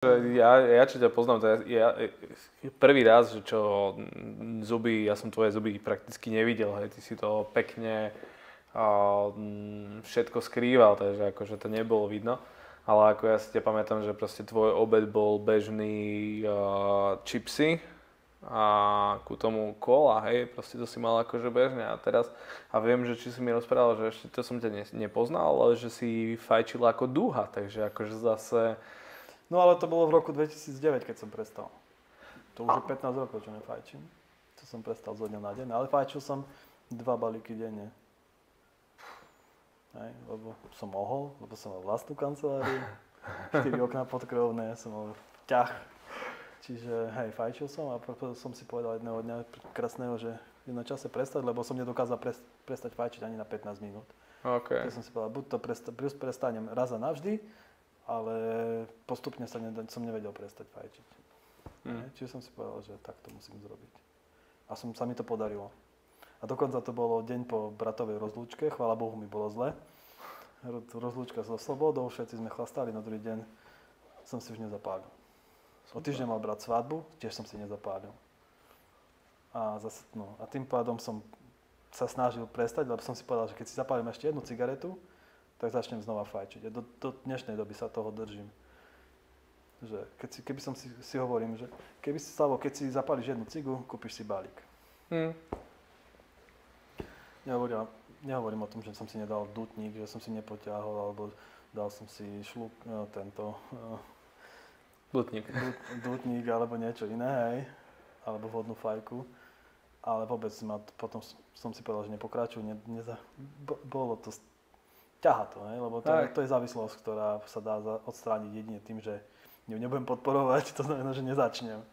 Ja čo ťa poznám, to prvý raz, že čo zuby, ja som tvoje zuby prakticky nevidel, hej, ty si to pekne všetko skrýval, takže akože to nebolo vidno. Ale ako ja si ťa pamätám, že proste tvoj obed bol bežný čipsy a ku tomu kola, hej, proste to si mal akože bežne a teraz, a viem, že či si mi rozprával, že ešte to som ťa nepoznal, ale že si fajčil ako dúha, takže akože zase. No ale to bolo v roku 2009, keď som prestal. To už je 15 rokov, čo nefajčím. To som prestal zo dňa na deň, ale fajčil som 2 balíky denne. Hej, lebo som mohol, lebo som mal vlastnú kanceláriu, 4 okná podkrovné, som mal ťah. Čiže hej, fajčil som a som si povedal jedného dňa krásneho, že je na čase prestať, lebo som nedokázal prestať fajčiť ani na 15 minút. Okay. Tak som si povedal, buď to prestanem raz a navždy, ale postupne som nevedel prestať fajčiť. Čiže som si povedal, že tak to musím zrobiť. A sa mi to podarilo. A dokonca to bolo deň po bratovej rozlúčke, chvála Bohu mi bolo zle. Rozlúčka so slobodou, všetci sme chlastali, na druhý deň som si už nezapálil. O týždeň mal brat svadbu, tiež som si nezapálil. A tým pádom som sa snažil prestať, lebo som si povedal, že keď si zapálim ešte jednu cigaretu, tak začnem znova fajčiť. Do dnešnej doby sa toho držím. Že keby som si hovorím, že keď si zapáliš jednu cigu, kúpiš si balík. Nehovorím o tom, že som si nedal dutník, že som si nepoťahol, alebo dal som si dutník, alebo niečo iné, hej, alebo vodnú fajku. Ale vôbec potom som si povedal, že nepokračujem, bolo to ťaha to, hej? Lebo to je závislosť, ktorá sa dá odstrániť jedine tým, že ju nebudem podporovať, to znamená, že nezačnem.